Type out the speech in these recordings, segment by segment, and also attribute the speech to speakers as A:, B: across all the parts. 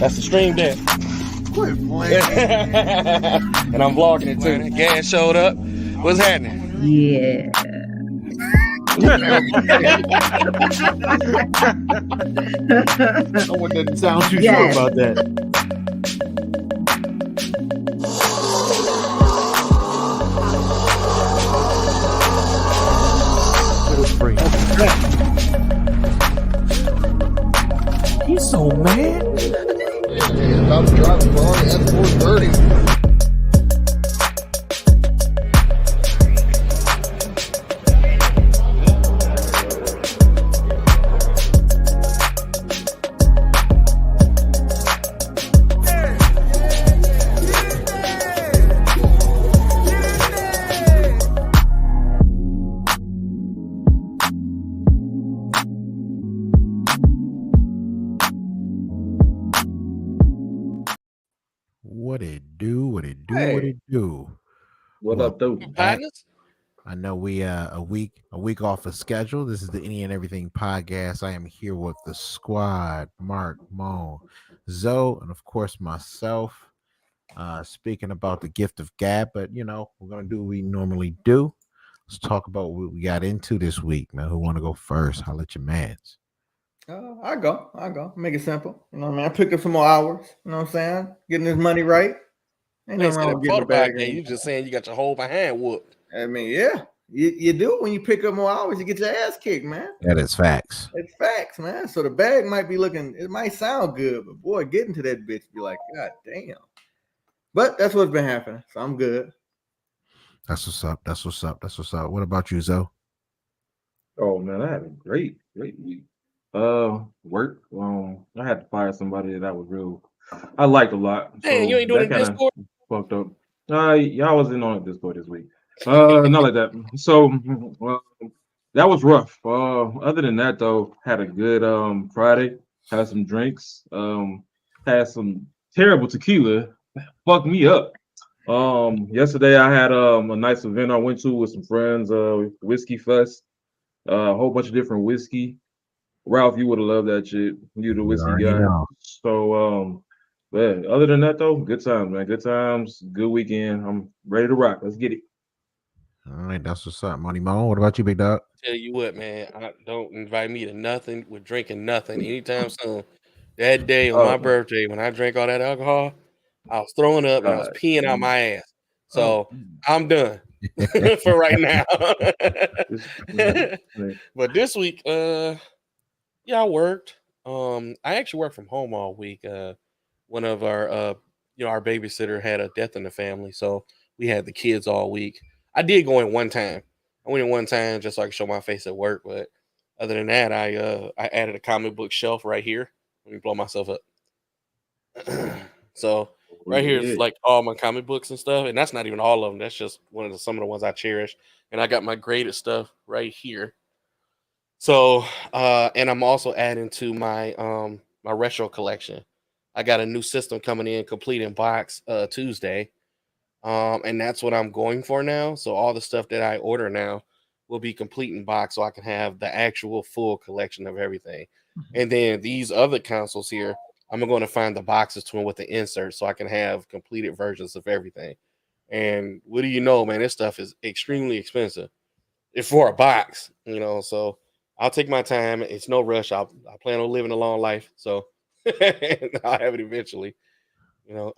A: That's the Stream Deck.
B: Quit playing.
A: And I'm vlogging it too. Gas showed up. What's happening?
C: Yeah.
B: Someone doesn't sound too
C: Yes.
B: sure about that.
D: He's so mad.
E: Yeah, about to drive a Ferrari F430.
D: What it do? What it do?
B: Hey.
D: What it do?
F: What up, though?
A: Partners?
D: I know we a week off of schedule. This is the Any and Everything podcast. I am here with the squad: Mark, Mo, Zoe, and of course myself. Speaking about the gift of gab, but you know we're gonna do what we normally do. Let's talk about what we got into this week, man. Who want to go first? I'll let your mans.
B: I go. Make it simple. You know what I mean? I picked up some more hours. You know what I'm saying? Getting this money right. Ain't nothing wrong with getting the bag.
A: You just saying you got your whole behind whooped.
B: I mean, yeah. You do when you pick up more hours, you get your ass kicked, man.
D: That is facts.
B: It's facts, man. So the bag might be looking, it might sound good, but boy, getting to that bitch be like, God damn. But that's what's been happening. So I'm good.
D: That's what's up. That's what's up. That's what's up. What about you, Zoe?
F: Oh man, I had a great week. Work. I had to fire somebody that was I liked a lot.
A: Hey, you ain't doing it
F: that kinda
A: Discord?
F: Fucked up. Y'all was in on Discord this week. Not like that. So that was rough. Other than that though, had a good Friday. Had some drinks. Had some terrible tequila. Fucked me up. Yesterday I had a nice event I went to with some friends. Whiskey Fest. A whole bunch of different whiskey. Ralph, you would have loved that shit. You the whiskey guy.
D: know.
F: So but other than that though, good times, man. Good times, good weekend. I'm ready to rock. Let's get it.
D: All right, that's what's up, Money Mo. What about you, big dog?
A: Tell you what, man, don't invite me to nothing with drinking nothing anytime soon. That day on my birthday, when I drank all that alcohol, I was throwing up and I was peeing out my ass. So I'm done for right now. But this week, yeah, I worked. I actually worked from home all week. One of our our babysitter had a death in the family, so we had the kids all week. I did go in one time. I went in one time just so I could show my face at work, but other than that, I added a comic book shelf right here. Let me blow myself up. So right here is like all my comic books and stuff, and that's not even all of them. That's just some of the ones I cherish. And I got my graded stuff right here. So and I'm also adding to my my retro collection. I got a new system coming in, complete in box Tuesday. And that's what I'm going for now. So all the stuff that I order now will be complete in box, so I can have the actual full collection of everything. And then these other consoles here, I'm going to find the boxes to them with the insert, so I can have completed versions of everything. And what do you know, man? This stuff is extremely expensive. It's for a box, So I'll take my time. It's no rush. I plan on living a long life, so I'll have it eventually.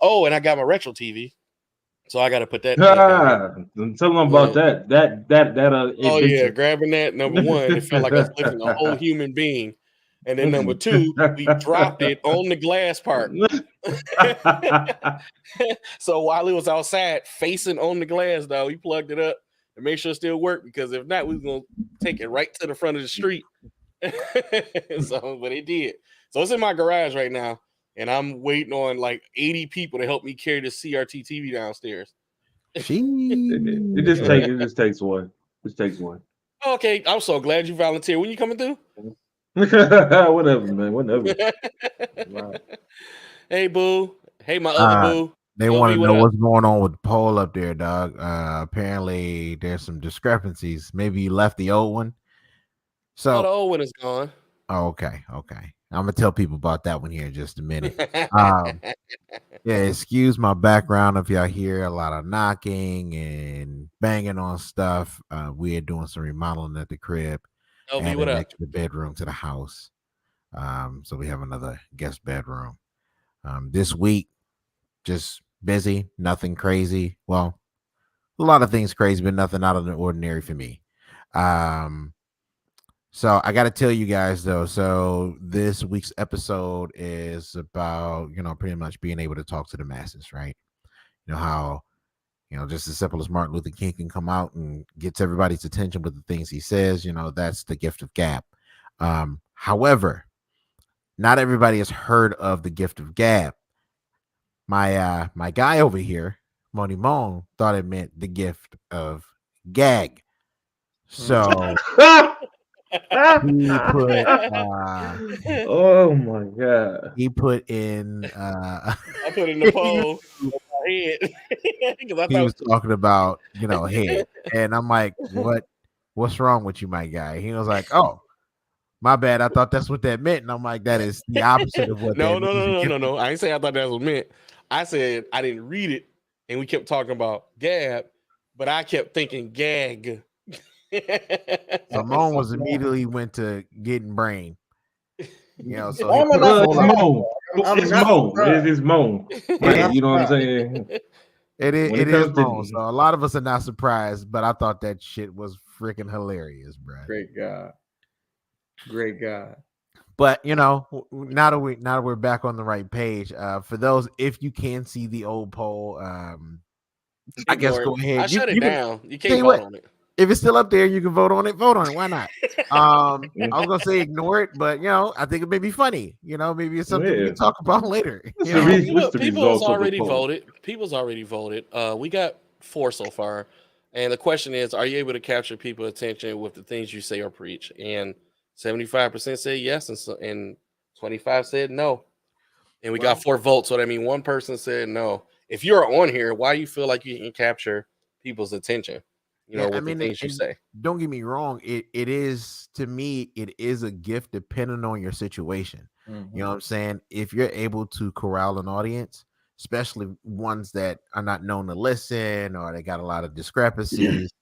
A: Oh, and I got my retro TV. So I got to put that.
F: Tell them about that.
A: Oh yeah, grabbing that. Number one, it felt like I was lifting a whole human being, and then number two, we dropped it on the glass part. So while it was outside, facing on the glass, though, we plugged it up to make sure it still worked. Because if not, we was gonna take it right to the front of the street. But it did. So it's in my garage right now. And I'm waiting on like 80 people to help me carry the CRT TV downstairs.
F: It just takes one. It takes one.
A: Okay, I'm so glad you volunteered. When you coming through?
F: Whatever, man. Whatever.
A: Wow. Hey, boo. Hey, my other boo.
D: They want to know what's going on with the poll up there, dog. Apparently, there's some discrepancies. Maybe you left the old one. So
A: the old one is gone.
D: Oh, okay. I'm gonna tell people about that one here in just a minute. Yeah, excuse my background if y'all hear a lot of knocking and banging on stuff. We are doing some remodeling at the crib,
A: LV,
D: and
A: what
D: an
A: up?
D: extra bedroom to the house. So we have another guest bedroom. This week, just busy, nothing crazy. Well, a lot of things crazy, but nothing out of the ordinary for me. So I got to tell you guys though. So this week's episode is about pretty much being able to talk to the masses, right? You know how just as simple as Martin Luther King can come out and gets everybody's attention with the things he says. That's the gift of gab. However, not everybody has heard of the gift of gab. My guy over here, Moni Mon, thought it meant the gift of gag. So he put
F: oh my god.
D: he put in
A: I put in the poll on my head because I
D: he was
A: thought
D: talking about head, and I'm like, what's wrong with you, my guy? He was like, oh, my bad, I thought that's what that meant. And I'm like, that is the opposite of what
A: no,
D: that
A: no,
D: means.
A: no, no, no, no. I ain't say I thought that was meant. I said I didn't read it, and we kept talking about gab, but I kept thinking gag.
D: Simone was immediately went to getting brain. So
B: I'm
D: he put
B: not
D: a full-
B: surprised.
F: Mo.
B: I'm
F: It's
B: not
F: Mo.
B: surprised.
F: It's Mo.
B: Yeah.
F: You know what I'm saying?
D: it is
F: When
D: it
F: it
D: is
F: comes to-
D: Mo. So a lot of us are not surprised, but I thought that shit was freaking hilarious, bro.
B: Great God. Great God.
D: But now that we're back on the right page, for those, if you can see the old poll, I guess go ahead.
A: I shut it down. You
D: tell
A: can't
D: you
A: vote
D: what,
A: on it.
D: if it's still up there, you can vote on it. Vote on it. Why not? I was gonna say ignore it, but I think it may be funny. Maybe it's something we can talk about later.
A: People's already voted. People's already voted. We got 4 so far, and the question is: are you able to capture people's attention with the things you say or preach? And 75% said yes, and 25 said no. And we got 4 votes, so that means one person said no. If you're on here, why do you feel like you can capture people's attention? With the things you say.
D: Don't get me wrong. It is, to me, it is a gift depending on your situation.
B: Mm-hmm.
D: You know what I'm saying? If you're able to corral an audience, especially ones that are not known to listen or they got a lot of discrepancies,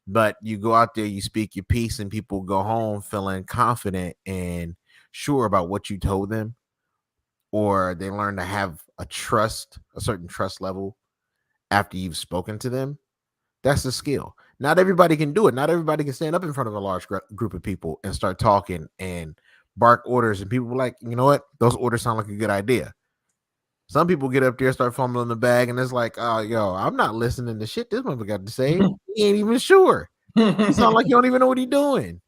D: but you go out there, you speak your piece, and people go home feeling confident and sure about what you told them, or they learn to have a certain trust level after you've spoken to them. That's a skill. Not everybody can do it. Not everybody can stand up in front of a large group of people and start talking and bark orders, and people are like, you know what? Those orders sound like a good idea. Some people get up there, start fumbling the bag, and it's like, oh, yo, I'm not listening to shit this motherfucker got to say. He ain't even sure. It sounds like you don't even know what he's doing.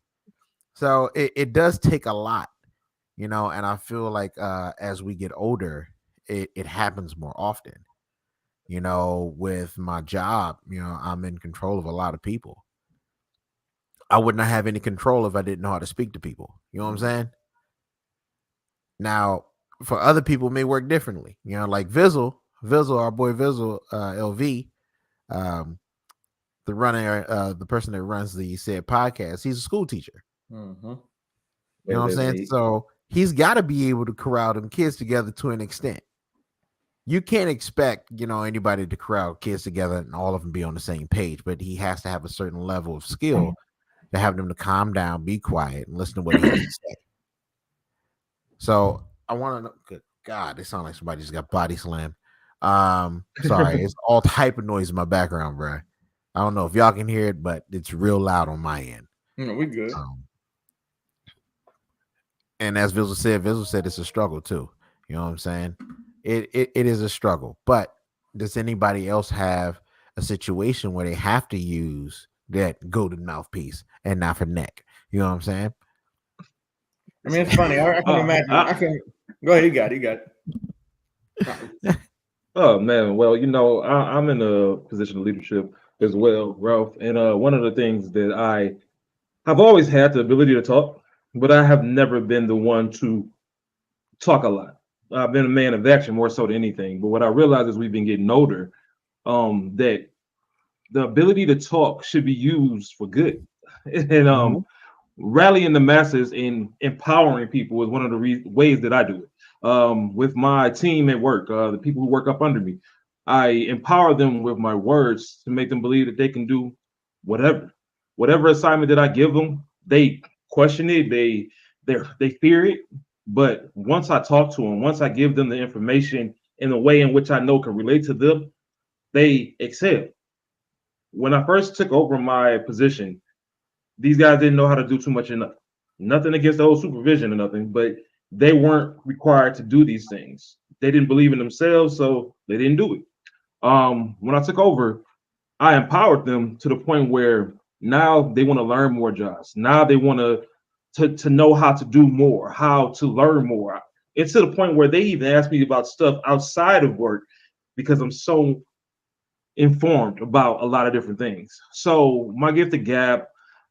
D: So it does take a lot, and I feel like as we get older, it happens more often. With my job, I'm in control of a lot of people. I would not have any control if I didn't know how to speak to people. You know what I'm saying? Now, for other people, it may work differently. Like Vizzle, our boy Vizzle, LV, the person that runs the said podcast, he's a school teacher.
B: Mm-hmm.
D: You know what I'm saying? So he's got to be able to corral them kids together to an extent. You can't expect, anybody to corral kids together and all of them be on the same page, but he has to have a certain level of skill to have them to calm down, be quiet, and listen to what he has to say. So I want to know, good God, it sounds like somebody just got body slammed. Sorry, it's all type of noise in my background, bro. I don't know if y'all can hear it, but it's real loud on my end.
B: No, we good.
D: And as Vizzle said it's a struggle too. You know what I'm saying? It is a struggle. But does anybody else have a situation where they have to use that golden mouthpiece and not for neck? You know what I'm saying?
B: I mean, it's funny. I can imagine. I can go ahead. You got it.
F: Oh man, well, I'm in a position of leadership as well, Ralph. And one of the things that I've always had the ability to talk, but I have never been the one to talk a lot. I've been a man of action more so than anything. But what I realize as we've been getting older, that the ability to talk should be used for good. And rallying the masses and empowering people is one of the ways that I do it. With my team at work, the people who work up under me, I empower them with my words to make them believe that they can do whatever assignment that I give them. They question it, they fear it, but once I talk to them, once I give them the information in a way in which I know can relate to them, they excel. When I first took over my position, these guys didn't know how to do too much of nothing. Nothing against the old supervision or nothing, but they weren't required to do these things. They didn't believe in themselves, so they didn't do it. When I took over, I empowered them to the point where now they want to learn more jobs. Now they want to know how to do more, how to learn more. It's to the point where they even ask me about stuff outside of work because I'm so informed about a lot of different things. So my gift of gab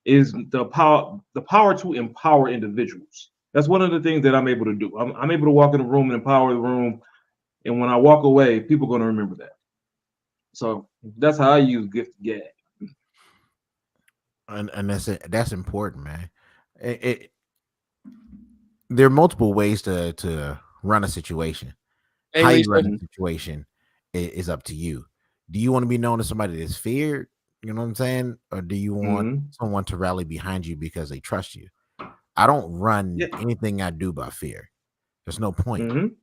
F: is the power to empower individuals. That's one of the things that I'm able to do. I'm able to walk in the room and empower the room, and when I walk away, people are going to remember that. So that's how I use gift of gab.
D: And that's important, man. There are multiple ways to run a situation.
A: Hey,
D: How you
A: Lisa.
D: run a situation is up to you. Do you want to be known as somebody that's feared? You know what I'm saying? Or do you want someone to rally behind you because they trust you? I don't run anything I do by fear. There's no point.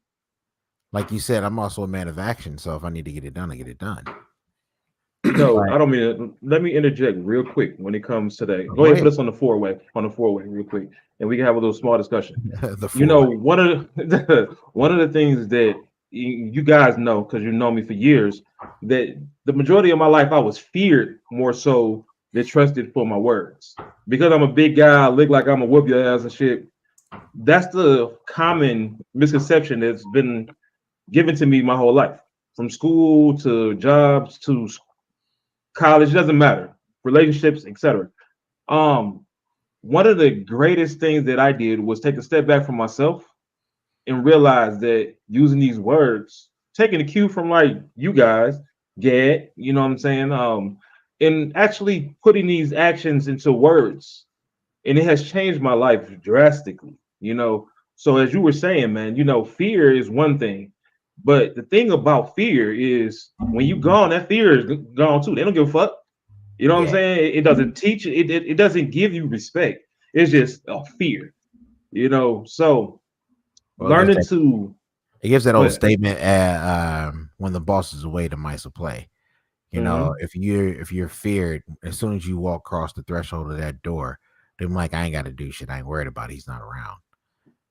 D: Like you said, I'm also a man of action. So if I need to get it done, I get it done.
F: No, I don't mean it. Let me interject real quick when it comes to that. Go ahead and put us on the four-way real quick, and we can have a little small discussion. You know, one of the things that you guys know, because you know me for years, that the majority of my life I was feared more so than trusted for my words. Because I'm a big guy, I look like I'm a whoop your ass and shit. That's the common misconception that's been given to me my whole life, from school to jobs to college, doesn't matter, relationships, etc. One of the greatest things that I did was take a step back from myself and realize that using these words, taking a cue from like you guys, Gad, you know what I'm saying, and actually putting these actions into words, and it has changed my life drastically. You know, so as you were saying, man, you know, fear is one thing, but the thing about fear is when you gone, that fear is gone too. They don't give a fuck. You know what I'm saying? It doesn't teach it doesn't give you respect. It's just a fear. You know, so learning to
D: it gives that old statement when the boss is away, the mice will play. You know, if you're feared, as soon as you walk across the threshold of that door, they're like, I ain't got to do shit. I ain't worried about it. He's not around.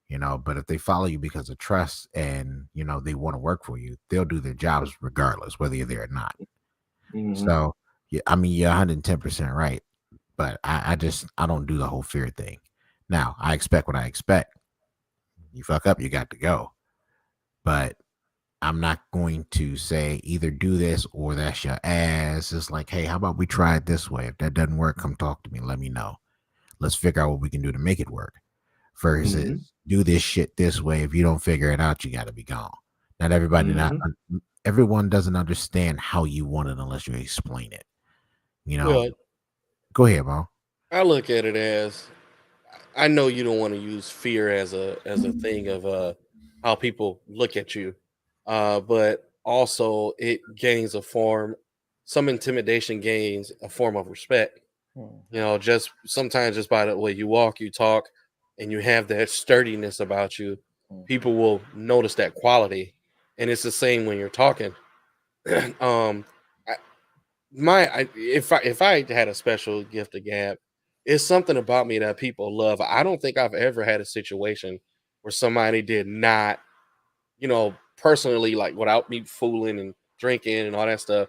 D: You know, but if they follow you because of trust and you know they want to work for you, they'll do their jobs regardless, whether you're there or not. So yeah, I mean, you're 110% right, but I don't do the whole fear thing. Now I expect what I expect. You fuck up, you got to go. But I'm not going to say either do this or that's your ass. It's like, hey, how about we try it this way? If that doesn't work, come talk to me. Let me know. Let's figure out what we can do to make it work. Versus do this shit this way. If you don't figure it out, you got to be gone. Not everybody, everyone doesn't understand how you want it unless you explain it. You know, go ahead, Mo.
A: I look at it as, I know you don't want to use fear as a thing of how people look at you, but also it gains some intimidation gains a form of respect. You know, just sometimes just by the way you walk, you talk, and you have that sturdiness about you, people will notice that quality. And it's the same when you're talking. If I had a special gift of gab, it's something about me that people love. I don't think I've ever had a situation where somebody did not, you know, personally, like without me fooling and drinking and all that stuff,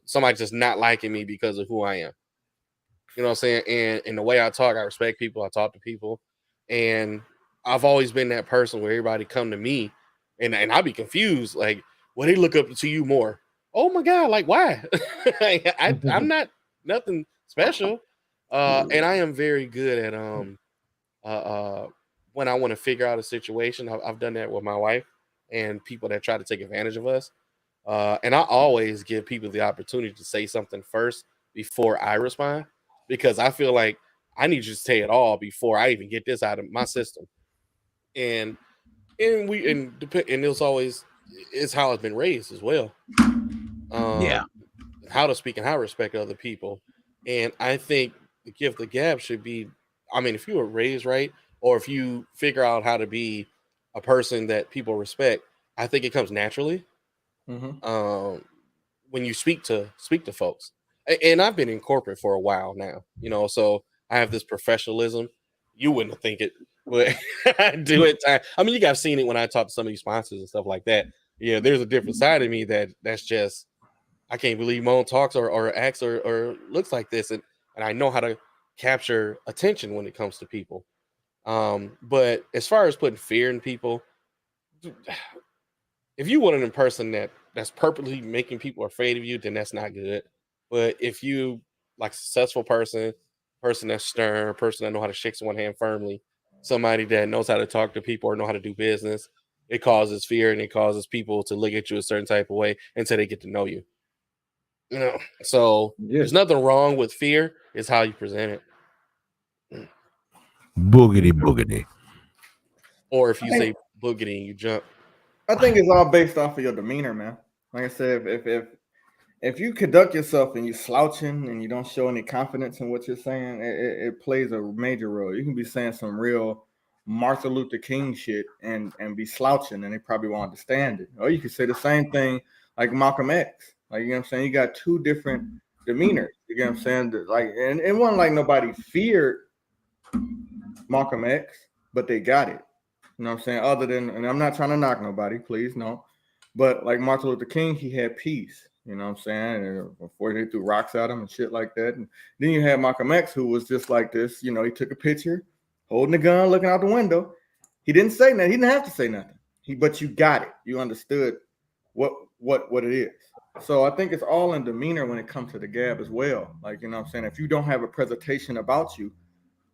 A: somebody just not liking me because of who I am. You know what I'm saying? And in the way I talk, I respect people. I talk to people, and I've always been that person where everybody come to me, and I'd be confused, like, well, they look up to you more. Oh my god, like why? I'm not nothing special, and I am very good at when I want to figure out a situation. I've done that with my wife and people that try to take advantage of us, and I always give people the opportunity to say something first before I respond, because I feel like I need you to say it all before I even get this out of my system. And it's how it's been raised as well.
D: Yeah.
A: How to speak and how to respect other people. And I think the gift of gab should be, I mean, if you were raised right, or if you figure out how to be a person that people respect, I think it comes naturally. When you speak to folks. And I've been in corporate for a while now, so I have this professionalism. You wouldn't think it, but I do it. I mean, you guys seen it when I talk to some of these sponsors and stuff like that. Yeah, there's a different side of me that's just, I can't believe Moan talks or acts or looks like this, and I know how to capture attention when it comes to people. But as far as putting fear in people, if you want a person that's purposely making people afraid of you, then that's not good. But if you like successful person that's stern, person that know how to shake someone's hand firmly, somebody that knows how to talk to people or know how to do business, it causes fear and it causes people to look at you a certain type of way until they get to know you. So there's nothing wrong with fear. It's how you present it.
D: Boogity.
A: Or if you say boogity and you jump.
B: I think it's all based off of your demeanor, man. Like I said, if you conduct yourself and you slouching and you don't show any confidence in what you're saying, it plays a major role. You can be saying some real Martin Luther King shit and be slouching and they probably won't understand it. Or you could say the same thing like Malcolm X. Like, you know what I'm saying? You got two different demeanors. You know what I'm saying? Like, and one like nobody feared Malcolm X, but they got it. You know what I'm saying? Other than, and I'm not trying to knock nobody, please, no. But like Martin Luther King, he had peace. You know what I'm saying? And before they threw rocks at him and shit like that. And then you had Malcolm X, who was just like this. You know, he took a picture, holding a gun, looking out the window. He didn't say nothing. He didn't have to say nothing. But you got it. You understood what it is. So I think it's all in demeanor when it comes to the gab as well. Like, you know what I'm saying? If you don't have a presentation about you,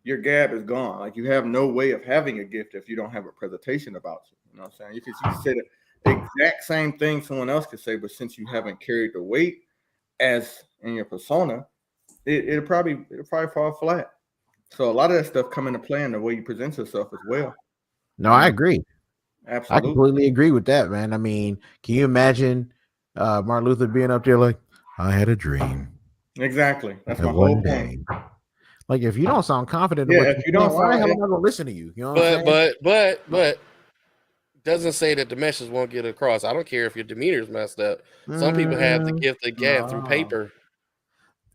B: your gab is gone. Like, you have no way of having a gift if you don't have a presentation about you. You know what I'm saying? You can say the exact same thing someone else could say, but since you haven't carried the weight as in your persona, it'll probably fall flat. So a lot of that stuff come into play in the way you present yourself as well.
D: No, I agree.
B: Absolutely.
D: I completely agree with that, man. I mean, can you imagine Martin Luther being up there like, I had a dream.
B: Exactly. That's my
D: one
B: whole
D: day.
B: point.
D: Like, if you don't sound confident,
B: if you don't,
D: why the hell am I gonna listen to you? You know what I'm saying?
A: But doesn't say that the message won't get across. I don't care if your demeanor is messed up. Some people have the gift of gab through paper.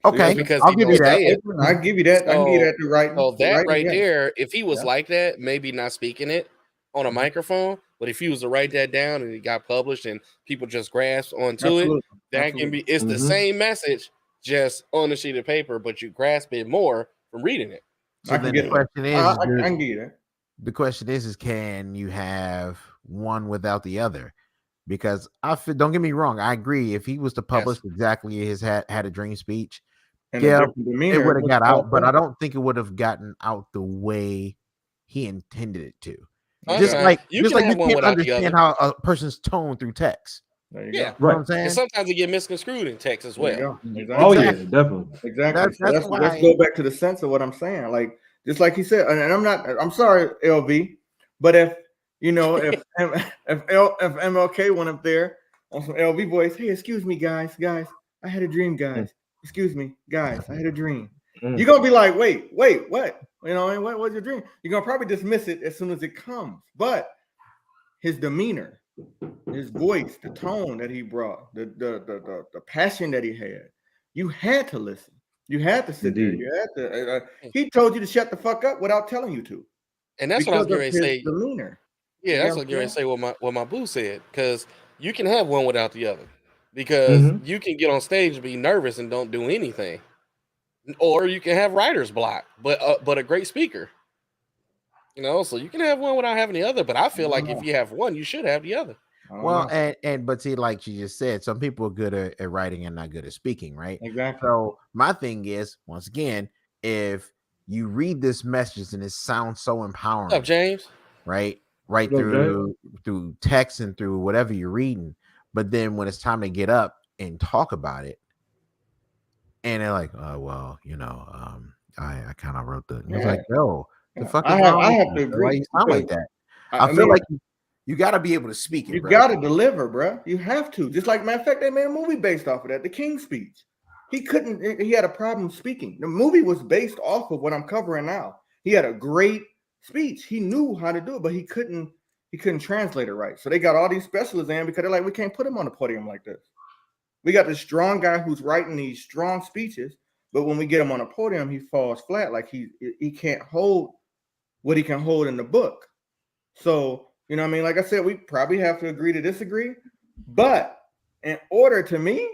D: Okay,
A: because
D: I'll give you that.
B: I give you that. I can give you that to write.
A: So that right there, if he was like that, maybe not speaking it on a microphone, but if he was to write that down and it got published and people just grasp onto it, that can be. It's the same message, just on a sheet of paper, but you grasp it more from reading it.
D: So then the question is,
B: I can get it.
D: The question is can you have one without the other? Because don't get me wrong, I agree. If he was to publish exactly his had a dream speech, it would have got out, but I don't think it would have gotten out the way he intended it to. Just like you can't understand how a person's tone through text.
B: There you
A: go.
B: Right.
A: You know what I'm saying? And sometimes it get misconstrued in text as well.
B: Exactly.
F: Oh yeah, definitely.
B: Exactly. Let's go back to the sense of what I'm saying. Like, just like he said, and I'm sorry, LV, but if MLK went up there on some LV voice, hey, excuse me, guys, I had a dream, guys. Excuse me, guys, I had a dream. You're gonna be like, wait, what? What was your dream? You're gonna probably dismiss it as soon as it comes. But his demeanor, his voice, the tone that he brought, the passion that he had, you had to listen. You had to sit there. You had to. He told you to shut the fuck up without telling you to.
A: And that's what I was going to say.
B: Demeanor.
A: Yeah, that's what I was going to say. What my boo said, because you can have one without the other, because you can get on stage and be nervous and don't do anything, or you can have writer's block, but a great speaker. So you can have one without having the other. But I feel like if you have one, you should have the other.
D: Well, but see, like you just said, some people are good at writing and not good at speaking, right?
B: Exactly.
D: So my thing is, once again, if you read this message and it sounds so empowering,
A: what's up, James?
D: Right through text and through whatever you're reading, but then when it's time to get up and talk about it, and they're like, oh well, I kind of wrote that. He was
B: Yeah.
D: like, yo, the
B: Yeah.
D: fuck is
B: I have
D: wrong
B: to
D: with you, bro? Why
B: agree.
D: you sound like
B: because
D: that? I feel
B: mean,
D: like you got to be able to speak it,
B: you
D: bro.
B: got to deliver, bro. You have to. Just like, matter of fact, they made a movie based off of that, The King's Speech. He couldn't. He had a problem speaking. The movie was based off of what I'm covering now. He had a great speech. He knew how to do it, but he couldn't. He couldn't translate it right. So they got all these specialists in because they're like, we can't put him on the podium like this. We got this strong guy who's writing these strong speeches, but when we get him on a podium, he falls flat. Like he can't hold what he can hold in the book. So, you know what I mean? Like I said, we probably have to agree to disagree. But in order to me,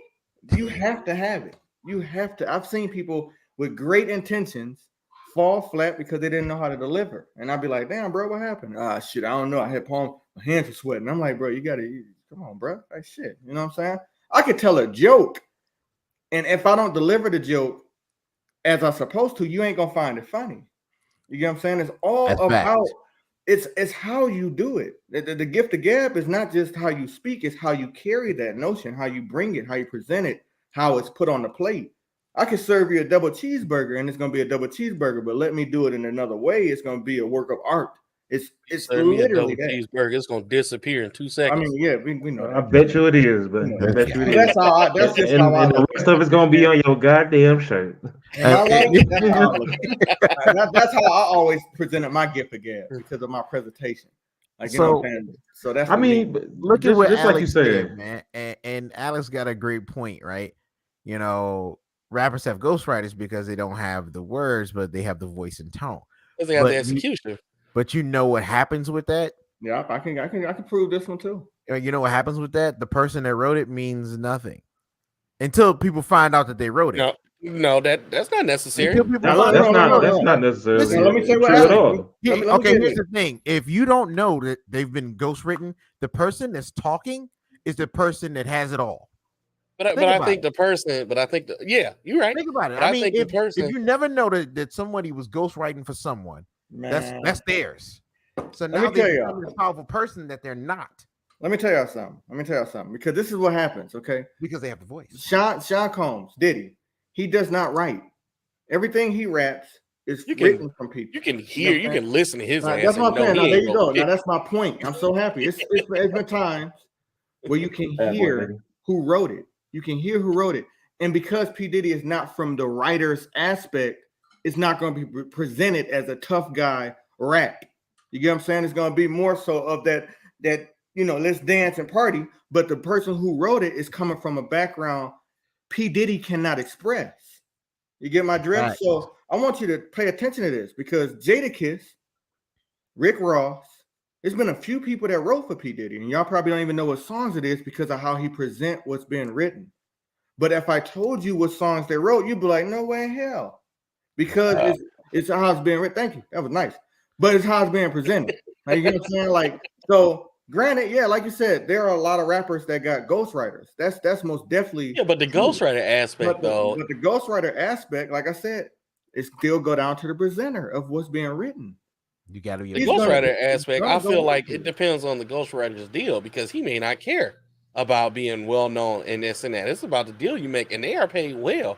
B: you have to have it. You have to. I've seen people with great intentions fall flat because they didn't know how to deliver. And I'd be like, damn, bro, what happened? Shit, I don't know. I had my hands were sweating. I'm like, bro, you got to, come on, bro. Like, shit. You know what I'm saying? I could tell a joke. And if I don't deliver the joke as I'm supposed to, you ain't going to find it funny. You get what I'm saying? It's all
D: That's
B: about,
D: facts.
B: it's how you do it. The gift of gab is not just how you speak, it's how you carry that notion, how you bring it, how you present it, how it's put on the plate. I could serve you a double cheeseburger and it's going to be a double cheeseburger, but let me do it in another way. It's going to be a work of art. It's
A: Serve me a
B: literally
A: double
B: that.
A: cheeseburger. It's gonna disappear in 2
B: I
A: seconds.
B: mean, yeah, we know
F: I
B: that.
F: bet you it is, but
B: You know
F: I
B: that.
F: bet you it is.
B: That's how that's just
F: And,
B: how I
F: and the
B: look
F: rest
B: at
F: of it's gonna be on your goddamn shirt.
B: Am I right? That's how I look at it. That's how I always presented my gift of gab because of my presentation. Like, you know what I'm saying? So that's
F: I
B: for me.
F: mean, but
D: Look
F: just,
D: at what
F: just
D: Alex
F: like you
D: said,
F: said,
D: man. And Alex got a great point, right? You know, rappers have ghostwriters because they don't have the words, but they have the voice and tone.
A: Because they got the
D: But
A: execution.
D: But you know what happens with that?
B: Yeah, I can prove this one too.
D: You know what happens with that? The person that wrote it means nothing until people find out that they wrote it.
A: No, that's not necessary.
D: Until people
B: Now,
D: find
F: that's
D: out.
F: not necessarily
D: Listen,
B: let me say what
F: true at
B: Alex-
F: all.
D: Yeah,
B: let me
D: okay,
B: get
D: here's
B: it.
D: the thing. If you don't know that they've been ghostwritten, the person that's talking is the person that has it all.
A: But I think the person, yeah, you're right.
D: Think about it.
A: But
D: I mean,
A: think the person,
D: if you never know that somebody was ghostwriting for someone,
B: Man.
D: that's theirs. So
B: Let me
D: now
B: tell
D: they
B: y'all.
D: become this powerful person that they're not
B: Let me tell y'all something. Because this is what happens, okay?
D: because they have the voice.
B: Sean Combs, Diddy, he does not write. Everything he raps is
A: You can-
B: written from people.
A: you can hear, you can listen to his ass.
B: That's my
A: and know
B: point.
A: he
B: Now, there
A: ain't
B: you
A: gonna
B: go.
A: pick.
B: Now that's my point. I'm so happy. It's been times where you can
F: Bad boy,
B: hear
F: baby.
B: who wrote it. You can hear who wrote it. And because P. Diddy is not from the writer's aspect, it's not going to be presented as a tough guy rap. You get what I'm saying? It's going to be more so of that, you know, let's dance and party. But the person who wrote it is coming from a background P. Diddy cannot express. You get my drift?
D: Right.
B: So I want you to pay attention to this because Jadakiss, Rick Ross, there's been a few people that wrote for P. Diddy, and y'all probably don't even know what songs it is because of how he present what's being written. But if I told you what songs they wrote, you'd be like, no way in hell. Because it's how it's being written. Thank you. That was nice. But it's how it's being presented. Like, you know what I'm saying? Like, so granted, yeah, like you said, there are a lot of rappers that got ghostwriters. That's most definitely.
A: Yeah, but the ghostwriter aspect, though.
B: But the ghostwriter aspect, like I said, it still go down to the presenter of what's being written.
D: You got to be
A: The
B: He's gonna-
A: ghostwriter aspect, I
B: gonna
A: feel
B: go
A: like
B: into
A: it
B: it.
A: depends on the ghostwriter's deal because he may not care about being well known and this and that. It's about the deal you make, and they are paid well,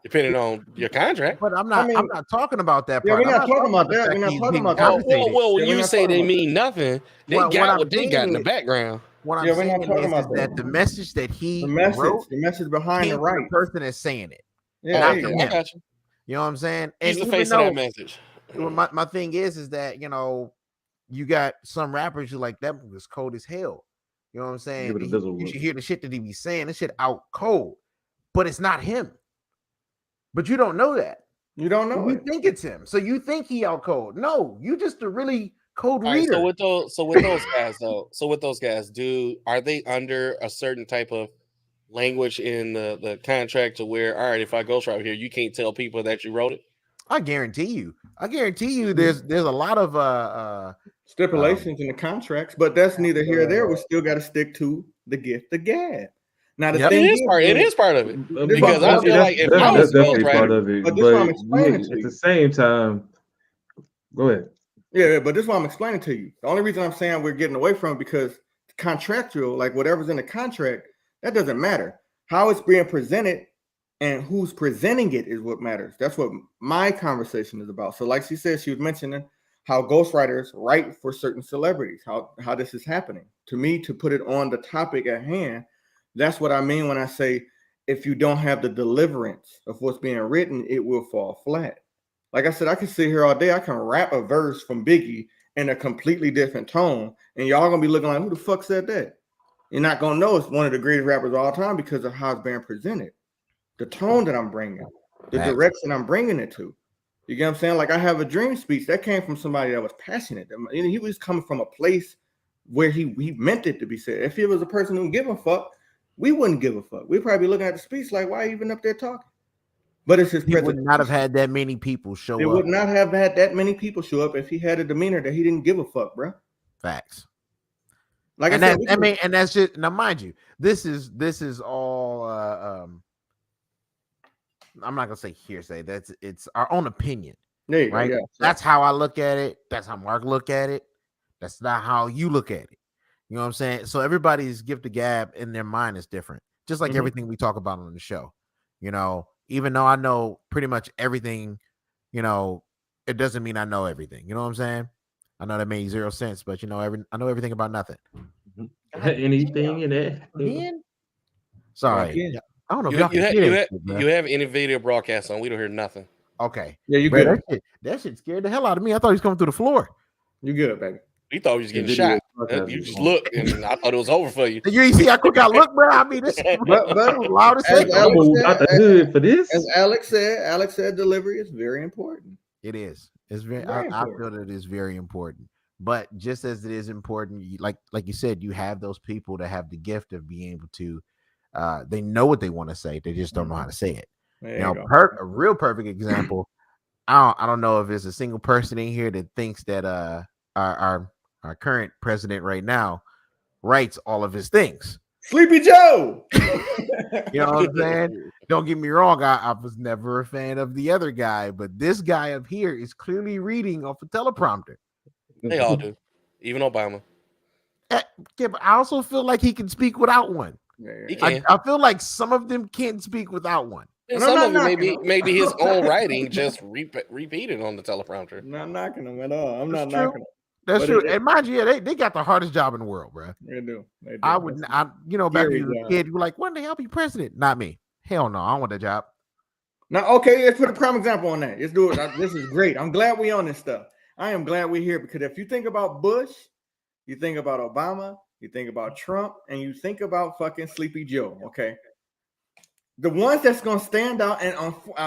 A: depending on your contract.
D: But I'm not talking about that
B: Yeah,
D: part.
B: we're
D: I'm
B: not talking about
D: the
B: that.
D: fact
B: We're not
D: he's
B: talking
D: being
B: about that.
D: compensated.
A: Well,
B: Yeah, we're
A: you
B: not
A: say
B: talking
A: they
B: about
A: mean nothing. They
D: What
A: got
D: I'm
A: what they got in the
B: saying-
A: background.
D: What I'm
B: Yeah, we're not
D: saying
B: talking
D: is
B: about
D: that
B: that.
D: the message that he
B: The message,
D: wrote
B: the message behind
D: came
B: the
D: from
B: right.
D: the person that's saying it.
B: Yeah,
D: not
B: there you
D: from
B: go.
A: I
D: him.
A: got you.
D: You know what I'm saying?
A: He's the
D: even
A: face of
D: though-
A: that message.
D: well, my thing is that, you know, you got some rappers who like that was cold as hell. You know what I'm saying?
F: Give it a Bizzle
D: You
F: look.
D: should hear the shit that he be saying. This shit out cold, but it's not him. But you don't know that.
B: You don't know
D: You
B: it.
D: think it's him, so you think he out cold. No, you just a really cold
A: All right,
D: reader.
A: so with those guys though, are they under a certain type of language in the contract to where, all right, if I ghost right here, you can't tell people that you wrote it?
D: I guarantee you. There's a lot of
B: Stipulations in the contracts, but that's neither here or there. We still got to stick to the gift of gab. Now the
D: Yep.
B: thing
A: It is part of it. Because I feel like if I was
F: that's definitely
A: ghostwriter-
F: part of it.
B: But this is what I'm
F: But
B: explaining to
F: at
B: you.
F: the same time, go ahead.
B: Yeah, but this is what I'm explaining to you. The only reason I'm saying we're getting away from it because contractual, like whatever's in the contract, that doesn't matter. How it's being presented and who's presenting it is what matters. That's what my conversation is about. So, like she said, she was mentioning how ghostwriters write for certain celebrities, how this is happening. To me, to put it on the topic at hand, that's what I mean when I say if you don't have the deliverance of what's being written, it will fall flat. Like I said, I can sit here all day. I can rap a verse from Biggie in a completely different tone, and y'all gonna be looking like, who the fuck said that? You're not gonna know it's one of the greatest rappers of all time because of how it's being presented, the tone that I'm bringing, the direction I'm bringing it to. You get what I'm saying? Like I have a dream speech that came from somebody that was passionate. He was coming from a place where he meant it to be said. If he was a person who give a fuck, we wouldn't give a fuck. We'd probably be looking at the speech like, why even up there talking? But it's his
D: He would not have had that many people show up.
B: It would not have had that many people show up if he had a demeanor that he didn't give a fuck, bro.
D: Facts.
B: Like
D: and
B: I said,
D: and that's just now, mind you, this is all. I'm not gonna say hearsay. It's our own opinion,
B: there you
D: right?
B: go, yeah.
D: That's how I look at it. That's how Mark look at it. That's not how you look at it. You know what I'm saying? So everybody's gift of gab in their mind is different, just like everything we talk about on the show. You know, even though I know pretty much everything, you know, it doesn't mean I know everything. You know what I'm saying? I know that made 0 sense, but you know, I know everything about nothing.
F: Anything in it?
D: Sorry. I don't know
A: You,
D: if y'all
A: you have any video broadcast on? We don't hear nothing.
D: Okay.
B: Yeah, you
D: Bro,
B: good.
D: that shit scared the hell out of me. I thought he was coming through the floor.
B: You good, baby.
A: We thought he was getting
F: The video
A: shot.
F: broadcast
A: You
F: is
A: just
F: on.
A: looked, and I thought it was over for you.
D: You see how quick I look, bro? I mean, this is
B: But
D: loud as
B: as
D: hell.
B: Alex
F: Out the
B: said,
F: hood for this.
B: as Alex said, delivery is very important.
D: It is. It's very.
B: Very
D: I
B: important.
D: feel that it is very important. But just as it is important, like you said, you have those people that have the gift of being able to. They know what they want to say. They just don't know how to say it.
B: There
D: You know,
B: you go.
D: a real perfect example. I don't know if there's a single person in here that thinks that our current president right now writes all of his things.
B: Sleepy Joe.
D: You know what I'm saying? Don't get me wrong. I was never a fan of the other guy, but this guy up here is clearly reading off a teleprompter.
A: They all do, even Obama.
D: Yeah, but I also feel like he can speak without one.
A: He can.
D: I feel like some of them can't speak without one.
A: And
B: And I'm
A: some
B: not
A: of it
B: knocking
A: maybe his own writing just repeated on the teleprompter.
B: I'm not knocking them at all. I'm
D: That's
B: not
D: true.
B: knocking them.
D: That's
B: But
D: true.
B: it-
D: And mind you, yeah, they got the hardest job in the world, bro.
B: They do. They do.
D: I would, you know, back when
B: Scary
D: you were a
B: job.
D: kid, you were like, when the hell be president? Not me. Hell no, I don't want that job.
B: Now, okay, let's put a prime example on that. Let's do it. This is great. I'm glad we on this stuff. I am glad we're here because if you think about Bush, you think about Obama, you think about Trump, and you think about fucking Sleepy Joe. Okay. The ones that's going to stand out, and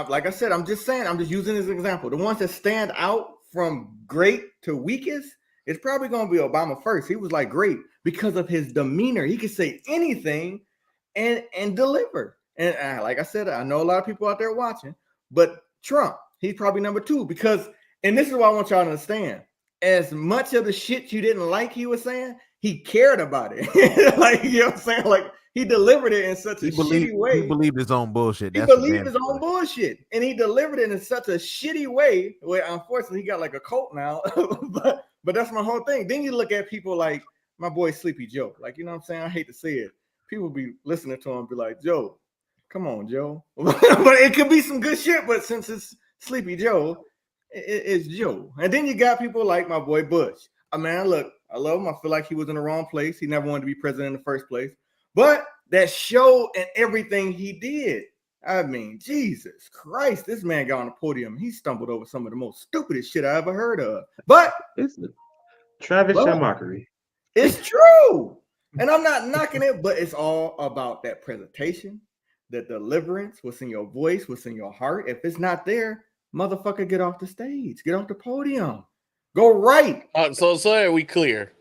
B: like I said, I'm just using this example. The ones that stand out from great to weakest is probably going to be Obama first. He was like great because of his demeanor. He could say anything and deliver. And like I said, I know a lot of people out there watching, but Trump, he's probably number 2 because, and this is what I want y'all to understand. As much of the shit you didn't like he was saying, he cared about it. Like, you know what I'm saying? Like, he delivered it in such a shitty way.
D: He believed his own bullshit.
B: He
D: That's
B: believed his own bullshit. And he delivered it in such a shitty way where unfortunately he got like a cult now. but that's my whole thing. Then you look at people like my boy Sleepy Joe. Like, you know what I'm saying? I hate to say it. People be listening to him and be like, Joe, come on, Joe. But it could be some good shit, but since it's Sleepy Joe, it's Joe. And then you got people like my boy Bush. I mean, look, I love him. I feel like he was in the wrong place. He never wanted to be president in the first place. But that show and everything he did. I mean, Jesus Christ, this man got on the podium. He stumbled over some of the most stupidest shit I ever heard of. But
F: It's Travis mockery.
B: it's true. And I'm not knocking it, but it's all about that presentation, the deliverance, what's in your voice, what's in your heart. If it's not there, motherfucker, get off the stage, get off the podium, go right.
A: So are we clear?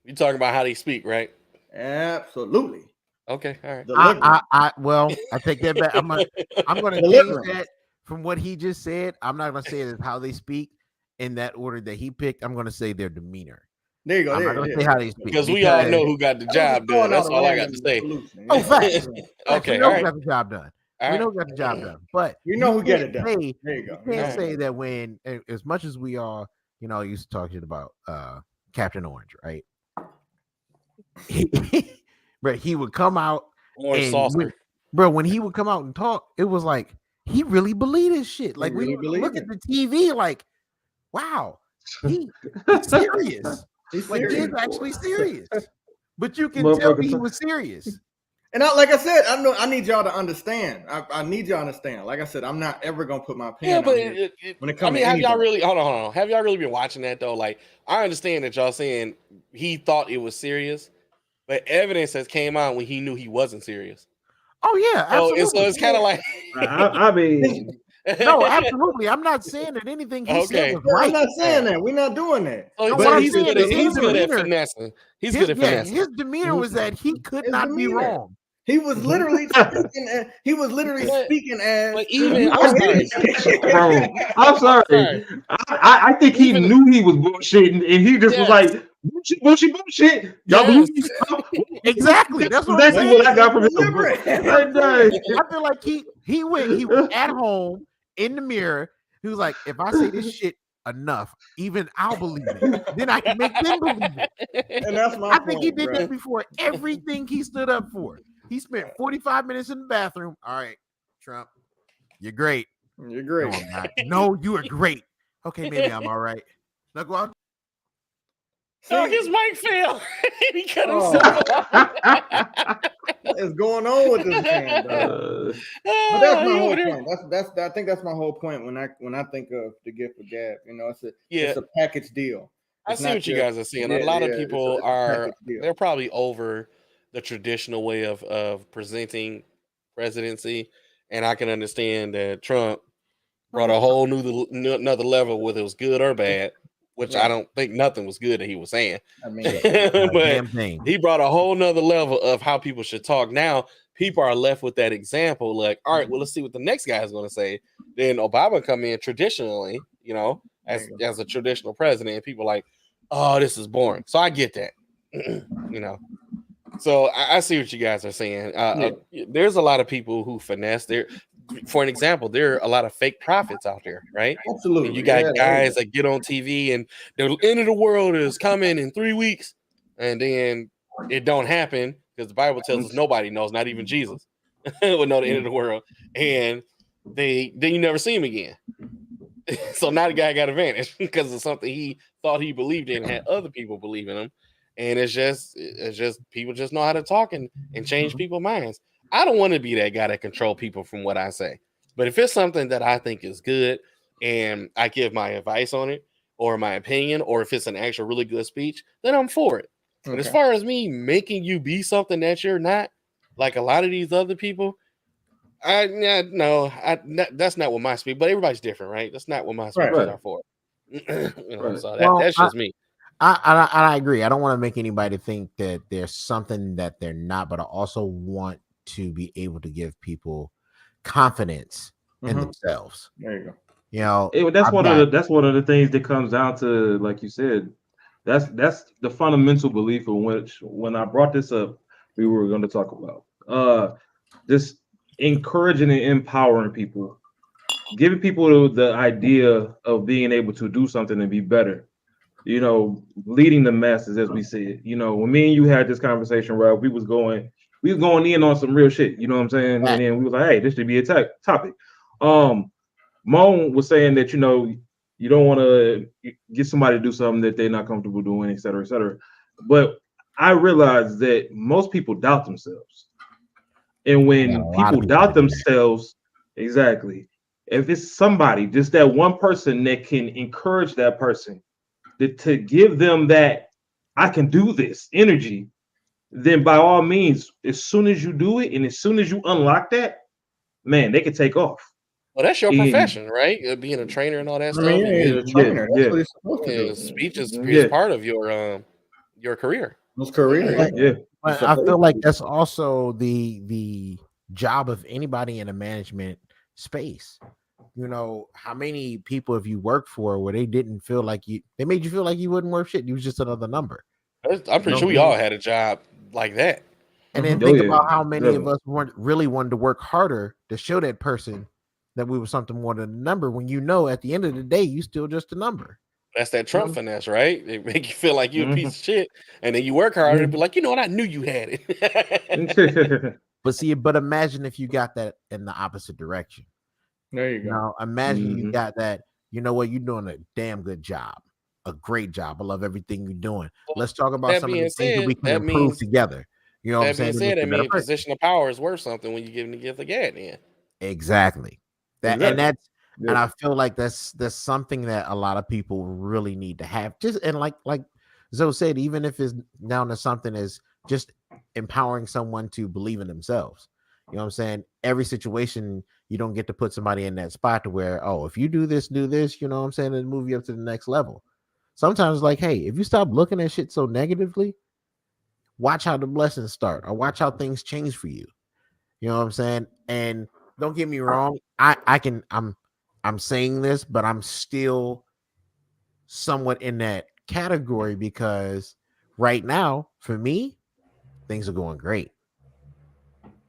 A: You talking about how they speak, right?
B: Absolutely.
A: Okay, all right.
D: Well, I take that back. I'm gonna change
B: Deliverance.
D: that from what he just said. I'm not gonna say it as how they speak in that order that he picked. I'm gonna say their demeanor.
B: There you go.
D: I'm
B: There
D: not
B: you
D: gonna
B: go.
D: say how they speak
A: Because we all know who got the job done. That's all I got to say.
D: Oh, facts.
A: Okay,
D: we know
A: all
D: who
A: right.
D: got the job done.
A: All
D: We
A: right.
D: know who got the job done. But
B: We know
D: you
B: who get
D: can't
B: it done.
D: say-
B: There you go.
D: You can't
B: All
D: say that when, as much as we are, you know, used to talk shit about Captain Orange, right? But he would come out
A: Orange
D: and
A: saucer.
D: bro, when he would come out and talk, it was like he really believed his shit. Like
B: really
D: we look
B: believed
D: at
B: it.
D: the TV, like, wow, he's serious.
B: He's
D: Like
B: serious.
D: he's actually serious. But you can tell
F: Motherfucker
D: he
F: talk-
D: was serious.
B: And like I said, I need y'all to understand. I need y'all to understand. Like I said, I'm not ever gonna put my pen
A: Yeah,
B: on
A: but
B: here when it
A: I
B: comes
A: mean,
B: to
A: have y'all
B: anybody.
A: really hold on? Have y'all really been watching that though? Like, I understand that y'all saying he thought it was serious, but evidence has came out when he knew he wasn't serious.
D: Oh yeah,
A: So
D: absolutely.
A: it's kind of like
F: I mean,
D: No, absolutely. I'm not saying that anything he said
A: Okay.
D: was
B: No, I'm
D: right.
B: not saying that. We're not doing that.
A: So,
D: No,
B: But
D: what I'm
A: he's
D: saying
A: good
D: is
A: at
D: his demeanor-
A: finessing. He's
D: His,
A: good at
D: yeah,
A: finessing.
D: his demeanor was that he could
B: His
D: not be
B: demeanor.
D: wrong.
B: He was literally
A: But-
B: speaking as.
A: but even-
B: You
A: I'm
B: go
A: sorry.
B: ahead.
F: bro, I'm sorry.
A: Sorry.
F: I think he
A: Even-
F: knew he was bullshitting, and he just was
A: Yes.
F: like, bullshit. Y'all
A: Yes.
F: believe me?
D: Exactly. That's what I'm
F: That's
D: saying.
F: what I got from him.
B: Deliberate.
F: Like, dang.
D: I feel like he was at home in the mirror. He was like, if I say this shit enough, even I'll believe it. Then I can make them believe it.
B: And that's my
D: I think he
B: point,
D: did
B: bro.
D: that before everything he stood up for. He spent 45 minutes in the bathroom. All right, Trump, you're great.
B: You're
D: No,
B: great.
D: I'm not. No, you are great. Okay, maybe I'm all right. Now go out.
A: Oh,
B: See,
A: his mic fell. He cut
B: Oh.
A: himself off.
B: what is going on with this man, bro? But that's my whole point. That's I think that's my whole point when I think of the gift of gab. You know, it's a package deal.
A: I
B: It's
A: see
B: not
A: what you
B: just-
A: guys are saying.
B: yeah,
A: A lot
B: yeah,
A: of
B: it's a-
A: people
B: it's a
A: are
B: package deal.
A: they're probably over the traditional way of presenting presidency, and I can understand that Trump brought a whole another level, whether it was good or bad, which I
B: Right.
A: don't think nothing was good that he was saying.
B: I mean,
D: Not a
A: But
D: damn thing.
A: he brought a whole nother level of how people should talk. Now people are left with that example, like, all right, well, let's see what the next guy is going to say. Then Obama come in traditionally, you know, as a traditional president, and people are like, oh, this is boring. So I get that, you know. So I see what you guys are saying. There's a lot of people who finesse. There, for an example, there are a lot of fake prophets out there, right?
B: absolutely.
A: And you got
B: Yeah,
A: guys that get on TV and the end of the world is coming in 3 weeks, and then it don't happen because the Bible tells us nobody knows, not even Jesus, would know the end of the world, and then you never see him again. So now the guy got advantage because of something he thought he believed in, and had other people believe in him, and it's just people just know how to talk and change people's minds. I don't want to be that guy that control people from what I say, but if it's something that I think is good and I give my advice on it or my opinion, or if it's an actual really good speech, then I'm for it. But as
B: Okay.
A: far as me making you be something that you're not, like a lot of these other people, that's not what my speech. But everybody's different, right? That's not what my speeches
F: Right.
A: are for. You know,
F: Right.
A: so
D: Well,
A: that's just me.
D: I agree. I don't want to make anybody think that there's something that they're not, but I also want to be able to give people confidence in
B: Mhm.
D: themselves.
B: There you go.
D: You know,
F: That's
D: I've
F: one
D: got-
F: of the things that comes down to, like you said, that's the fundamental belief of which, when I brought this up, we were going to talk about this encouraging and empowering people, giving people the idea of being able to do something and be better. You know, leading the masses, as we said. You know, when me and you had this conversation, Rob, we was going in on some real shit. You know what I'm saying?
D: Right.
F: And then we was like, hey, this should be a topic. Moan was saying that, you know, you don't want to get somebody to do something that they're not comfortable doing, et cetera, et cetera. But I realized that most people doubt themselves. And when
D: Yeah, a lot of
F: people
D: people
F: doubt
D: do that.
F: themselves, exactly, if it's somebody, just that one person that can encourage that person, to give them that I can do this energy, then by all means, as soon as you do it and as soon as you unlock that, man, they can take off.
A: Well, that's your
F: And-
A: profession, right? Being a trainer and all that
B: I
A: stuff.
B: mean,
A: and
B: he's a trainer. That's
F: yeah.
B: what he's supposed to do.
A: speech is
F: Yeah.
A: part of your career.
B: His career.
F: Yeah.
D: But I feel like that's also the job of anybody in a management space. You know, how many people have you worked for where they didn't feel like they made you feel like you wouldn't worth shit? You was just another number.
A: I'm pretty sure we all had a job like that.
D: And then
F: Mhm.
D: think
F: Oh, yeah,
D: about how many of
F: definitely.
D: us weren't really wanted to work harder to show that person that we were something more than a number, when you know at the end of the day you still just a number.
A: That's that Trump finesse, right? They make you feel like you're a piece
F: Mhm.
A: of shit, and then you work harder and be like, you know what? I knew you had it.
D: But imagine if you got that in the opposite direction.
B: There you go.
D: Now, imagine you
F: Mhm.
D: got that. You know what? You're doing a damn good job, a great job. I love everything you're doing. Let's talk about
A: That
D: some of the
A: being
D: things that
A: said,
D: we can
A: that
D: improve
A: means
D: together. You know what I'm
A: that being
D: saying? To
A: said,
D: make you
A: that
D: a better
A: means
D: person.
A: position of power is worth something when you're giving the gift of gad. Then
D: Exactly. And
F: Exactly.
D: that's and
F: Yeah.
D: I feel like that's something that a lot of people really need to have. Just and like Zoe said, even if it's down to something as just empowering someone to believe in themselves. You know what I'm saying? Every situation you don't get to put somebody in that spot to where, oh, if you do this, you know what I'm saying, and move you up to the next level. Sometimes it's like, hey, if you stop looking at shit so negatively, watch how the blessings start or watch how things change for you. You know what I'm saying? And don't get me wrong, I'm saying this, but I'm still somewhat in that category because right now, for me, things are going great.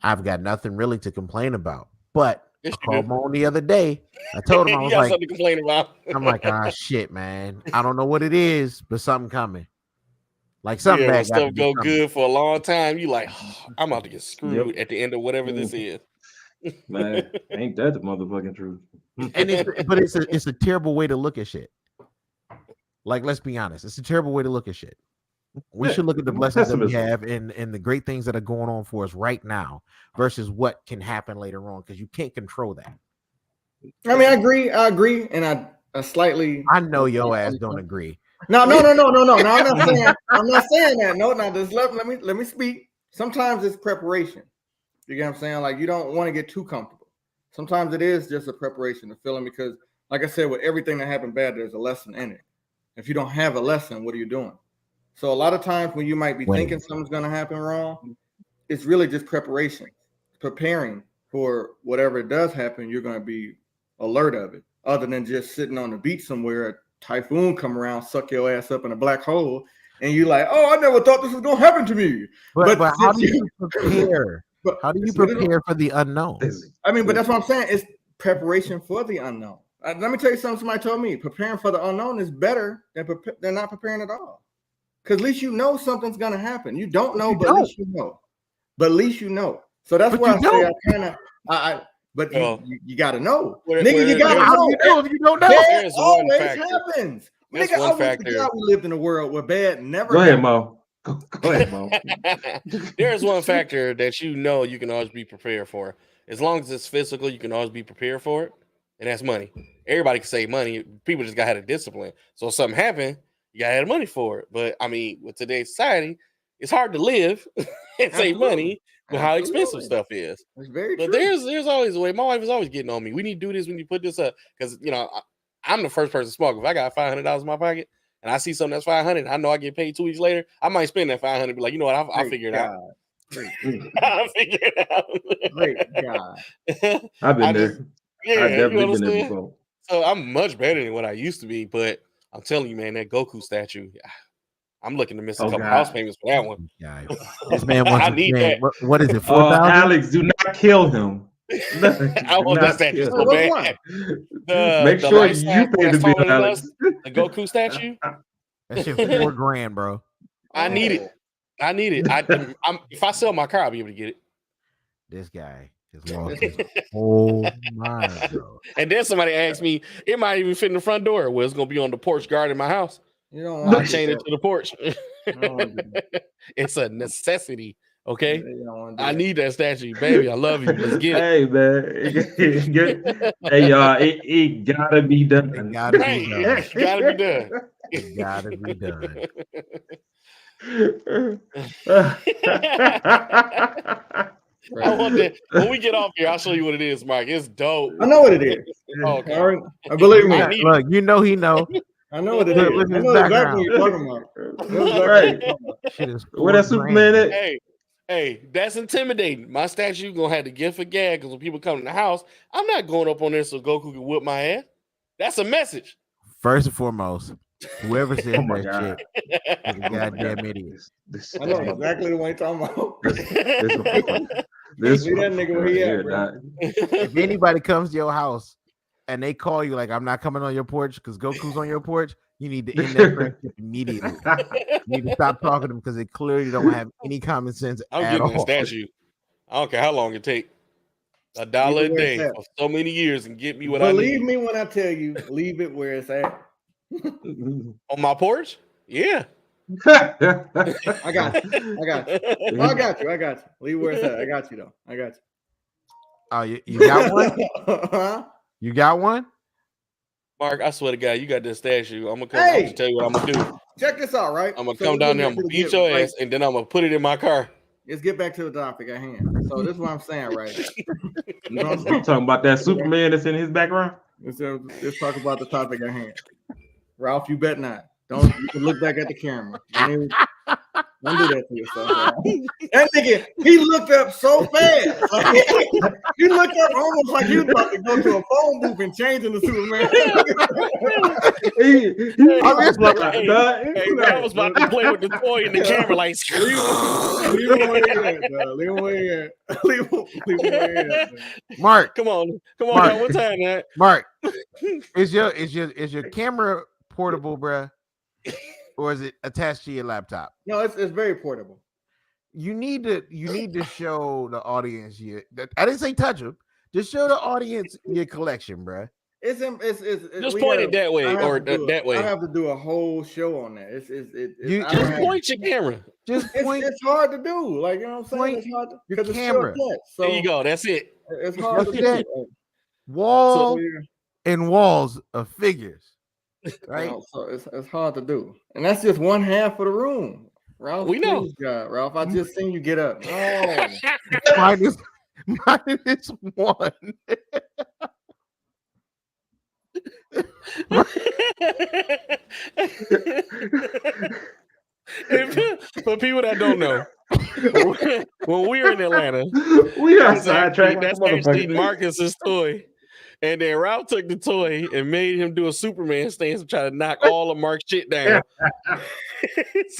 D: I've got nothing really to complain about. But
A: yes,
D: I
A: you
D: called
A: do.
D: Mo the other day. I told him I
A: You
D: was
A: got
D: like,
A: something to complain about.
D: shit, man. I don't know what it is, but something coming. Like something
A: Yeah, when
D: bad got to
A: stuff
D: be
A: go
D: coming.
A: good for a long time, you like, I'm about to get screwed
F: Yep.
A: at the end of whatever this
F: Mhm.
A: is.
F: Man, ain't that the motherfucking truth?
D: And it's a terrible way to look at shit. Like, let's be honest, it's a terrible way to look at shit. We
F: Yeah,
D: should look at the blessings that we
F: pessimism.
D: have and the great things that are going on for us right now versus what can happen later on because you can't control that.
B: I mean, I agree, and I slightly.
D: I know your ass don't agree.
B: No. No, I'm not saying that. No, just let me speak. Sometimes it's preparation. You get what I'm saying? Like you don't want to get too comfortable. Sometimes it is just a preparation, a feeling because, like I said, with everything that happened bad, there's a lesson in it. If you don't have a lesson, what are you doing? So a lot of times when you might be
D: Winning.
B: thinking something's going to happen wrong, it's really just preparation, preparing for whatever it does happen. You're going to be alert of it, other than just sitting on the beach somewhere, a typhoon come around, suck your ass up in a black hole, and you're like, oh, I never thought this was going to happen to me.
D: But how
B: since
D: do you prepare?
B: but
D: How do you
B: it's what it is.
D: prepare for the unknown?
B: I mean, but that's what I'm saying. It's preparation for the unknown. Let me tell you something. Somebody told me preparing for the unknown is better than not preparing at all. Because at least you know something's gonna happen. You don't know, but at least you know. But at least you know. So that's
D: But
B: why
D: you
B: I say
D: don't.
B: I kind of. But
A: Well,
B: you got to know,
A: where-
B: nigga.
A: where
B: You got to
A: there's-
D: How do
B: know.
D: you know if you don't know?
B: Bad
A: There's one
B: always
A: factor.
B: happens.
A: There's
B: Nigga,
A: one
B: I wish to
A: factor.
B: God we lived in a world where bad never.
F: Go ahead,
B: happened.
F: Mo. Go ahead, Mo.
A: There's one factor that you know you can always be prepared for. As long as it's physical, you can always be prepared for it, and that's money. Everybody can save money. People just got to have a discipline. So if something happened, you got to have money for it. But I mean, with today's society, it's hard to live and save
B: Absolutely.
A: money with how expensive
B: Absolutely.
A: stuff is.
B: It's very
A: But
B: true.
A: there's always a way. My wife is always getting on me. We need to do this. We need to put this up because I'm the first person to smoke. If I got $500 in my pocket and I see something that's 500, I know I get paid 2 weeks later. I might spend that 500. Be like, you know what? I'll
B: Great
A: figure it out.
B: God. Great,
A: I'll figure it out.
B: great God.
F: I've been
A: I
F: there.
A: just- Yeah,
F: I've
A: you
F: definitely been there
A: understand?
F: before.
A: So I'm much better than what I used to be. But I'm telling you, man, that Goku statue, I'm looking to miss a
F: Oh,
A: couple
F: God.
A: house payments for that one.
D: Guy. This man wants
A: I
D: to
A: need
D: spend,
A: that.
D: what is it, 4,000?
F: Alex, do not kill him.
A: I want that statue so
B: Which
A: bad.
B: one?
F: Make
A: the
F: sure
A: light
F: you
A: staff
F: pay
A: that's
F: the bill,
A: taller than
F: Alex.
A: us, the Goku statue.
D: That shit $4,000, bro.
A: I need it. I need it. If I sell my car, I'll be able to get it.
D: This guy is lost his whole mind, bro.
A: And then somebody asked me, it might even fit in the front door. Well, it's gonna be on the porch guard in my house.
B: You don't
A: I'll
B: want
A: chain it to the porch.
B: don't wanna do
A: It's a necessity. Okay.
B: You don't wanna do
A: I
B: that.
A: need that statue, baby. I love you. Let's get it.
F: Hey, man. Hey, y'all, it gotta be done.
D: It gotta be
A: Right.
D: done.
A: It gotta be done.
D: It gotta be done.
A: I want that. When we get off here, I'll show you what it is, Mike. It's dope.
B: I know what it is.
A: Oh, okay.
B: All right. Believe me.
A: I need
D: Look, you know he know.
B: I know what it
D: Look,
B: is.
D: look at
B: I
D: his
B: know exactly
D: background.
B: what you're talking about. I know exactly
F: Right.
B: what you're talking about.
D: Shit is
F: Where that
D: $4,000.
F: Superman at?
A: Hey, that's intimidating. My statue gonna have the gift of gag because when people come in the house, I'm not going up on there so Goku can whip my ass. That's a message.
D: First and foremost, whoever said
F: Oh my
D: that
F: God.
D: shit is a goddamn idiot.
B: I know exactly the one you're talking about.
F: This
B: Leave that nigga where he at,
F: here,
B: bro.
F: Doc.
D: If anybody comes to your house and they call you like, I'm not coming on your porch because Goku's on your porch, you need to end that friendship immediately. You need to stop talking to them because they clearly don't have any common sense
A: I'm
D: at
A: getting
D: all.
A: that statue. I don't care how long it take. $1 a
B: Leave it where
A: day
B: it's at.
A: for so many years and get me what I
B: Believe
A: need.
B: me when I tell you, leave it where it's at.
A: On my porch? Yeah.
B: I got you. I got you. Oh, I got you. I got you. Leave it where it's at. I got you though. I got
D: Oh, you got one?
B: you. Huh?
D: You got one?
A: Mark, I swear to God, you got this stash. I'm gonna come. I'm
B: Hey!
A: gonna tell you what I'm gonna do.
B: Check this out, right?
A: I'm gonna
B: So
A: come
B: we're
A: down there.
B: get
A: I'm gonna
B: to the
A: beat your
B: right,
A: ass, and then I'm gonna put it in my car.
B: Let's get back to the topic at hand. So this is what I'm saying, right? You know what I'm
F: You
B: saying?
F: talking about that Superman that's in his background?
B: Let's talk about the topic at hand. Ralph, you bet not. Don't you can look back at the camera. Don't do that to yourself. Ralph. That nigga, he looked up so fast. Like, he looked up almost like he was about to go to a phone booth and change into Superman.
A: Hey, I was about to play with the toy in the camera, like.
B: Leave him where he at, dog. Leave him where he at. Leave him where he at. Man.
D: Mark,
A: Come on,
D: Mark.
A: now, one time, man.
D: Mark, is your camera portable, bruh? Or is it attached to your laptop?
B: No, it's very portable.
D: You need to show the audience I didn't say touch them. Just show the audience your collection, bruh.
B: It's
A: Just point it that way or that way.
B: I have to do a whole show on that.
D: You-
B: I don't
A: Just
B: have-
A: point your camera.
D: Just point
B: it's hard to do. Like, you know what I'm saying?
D: point
B: It's hard
D: your
B: because it's
D: camera.
B: shortcut. So
A: There you go. That's it.
B: it's hard to
D: That's it.
B: do.
D: wall
B: So,
D: and walls of figures, right?
B: so it's hard to do. And that's just one half of the room. Ralph,
A: We know.
B: please, God, Ralph, I just seen you get up. Oh,
D: minus one.
A: For people that don't know, when we were in Atlanta,
F: We are
A: that's actually,
F: sidetracked.
A: that's actually Marcus's toy. And then Ralph took the toy and made him do a Superman stance to try to knock all of Mark's shit down.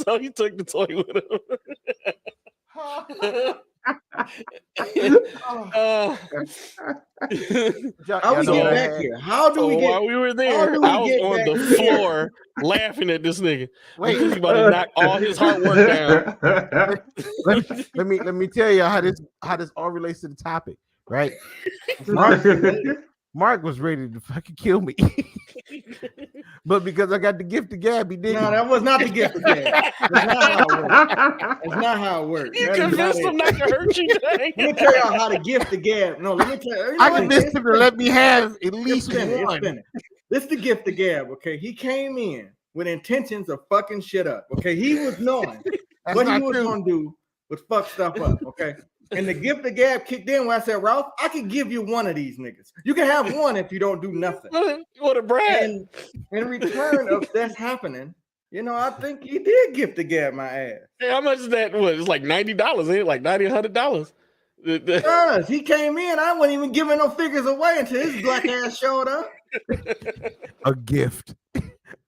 A: So he took the toy with him.
B: how we
A: So-
B: get back here? How do
A: So
B: we
A: while
B: get?
A: we were
B: how
A: there,
B: do we
A: I was
B: get
A: on
B: back
A: the
B: here?
A: floor laughing at this nigga.
D: Wait,
A: He's about to knock all his hard work down.
D: let me tell you how this all relates to the topic, right? Mark was ready to fucking kill me, but because I got the gift of gab, he didn't.
B: No, that was not the gift of gab. That's not how it works. That's not how it works.
A: You
B: That is not
A: convinced
B: it.
A: him not to hurt you.
B: Let me tell y'all how to gift the gab. No, let me tell you.
D: I convinced him to let me have at least one.
B: This the gift of gab. Okay, he came in with intentions of fucking shit up. Okay, he was knowing
D: That's
B: what he
D: not
B: was
D: true.
B: gonna do was fuck stuff up. Okay. And the gift of gab kicked in when I said, Ralph, I can give you one of these niggas. You can have one if you don't do nothing.
A: What a brat.
B: And in return of that's happening, you know, I think he did gift the gab my ass.
A: Hey, how much is that? What? It's like $90, ain't it? Like $90, $100.
B: Yes, he came in. I wasn't even giving no figures away until his black ass showed up.
D: A gift.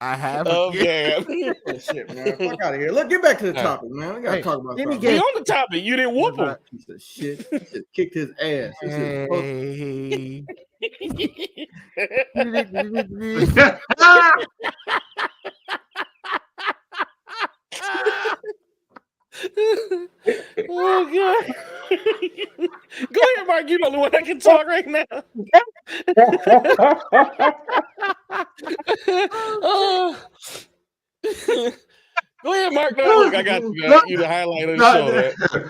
D: I have.
A: Oh,
D: A gift.
A: yeah.
B: Oh, shit, man. Fuck out of here. Look, get back to the
A: All right.
B: topic, man. We gotta
D: Hey,
B: talk about
D: let me
B: something.
A: We
D: get-
A: on the topic. You didn't whoop him.
B: Piece of shit. He just kicked his ass. This is
A: Oh god. Go ahead, Mark. You know the one that can talk right now. Oh. Go ahead, Mark. No, look, I got you. You the highlight of the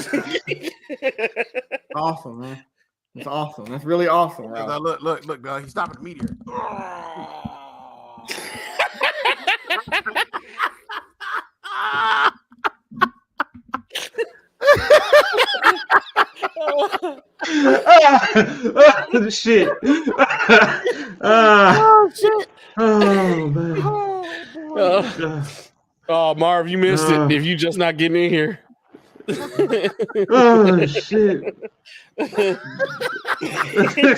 A: show.
B: awesome, man. It's awesome. That's really awesome, Ralph.
D: Now, look, dog. He's stopping the meteor.
F: Shit.
D: Oh shit!
F: Oh man.
A: Oh, Marv, you missed it. If you just not getting in here.
F: Oh shit.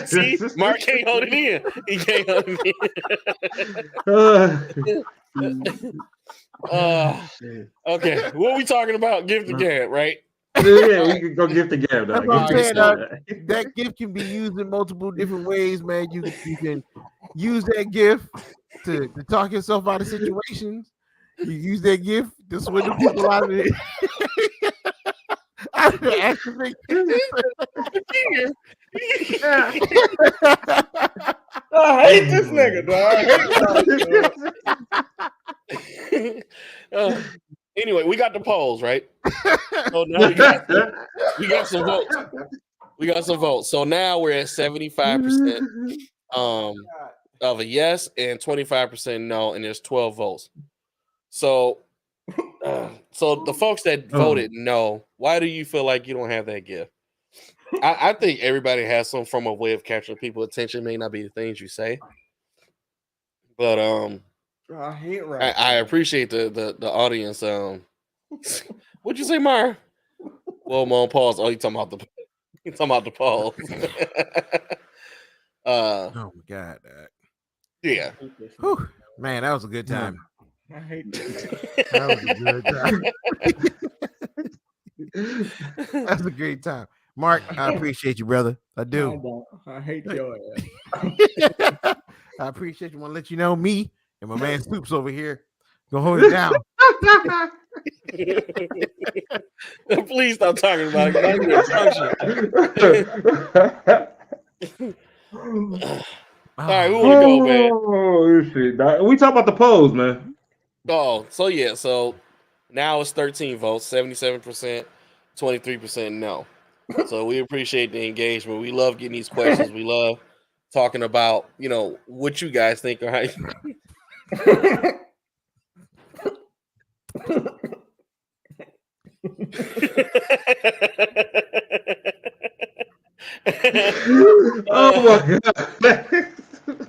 A: See, Mark can't hold it in. He can't hold it in. Okay, what are we talking about? Gift the gab, right?
F: Yeah, we can go gift the gab.
D: That's what I'm saying, dog. That gift can be used in multiple different ways, man. You can use that gift to talk yourself out of situations. You use that gift to swindle people out of it. Action figure.
B: I hate this nigga, dog. I hate
A: Anyway, we got the polls, right? So now we got some votes. We got some votes. So now we're at 75% of a yes and 25% no, and there's 12 votes. So the folks that voted no, why do you feel like you don't have that gift? I think everybody has some form of way of capturing people's attention. It may not be the things you say, but
B: I hate rap.
A: I appreciate the audience. What'd you say, Myra? Well, I'm on pause. Oh, you talking about the pause?
D: Oh my God.
A: Yeah.
D: Whew. Man, that was a good time.
B: I hate this.
D: That was a good time. That's a great time. Mark, I appreciate you, brother. I do.
B: I hate your ass.
D: I appreciate you. Want to let you know me and my man Stoops over here gonna hold it down.
A: Please stop talking about it. All right, we want to go, man.
F: Oh shit! We talk about the polls, man.
A: Oh, so yeah, so now it's 13 votes, 77%, 23% no. So we appreciate the engagement. We love getting these questions. We love talking about, what you guys think or how
F: Oh my God.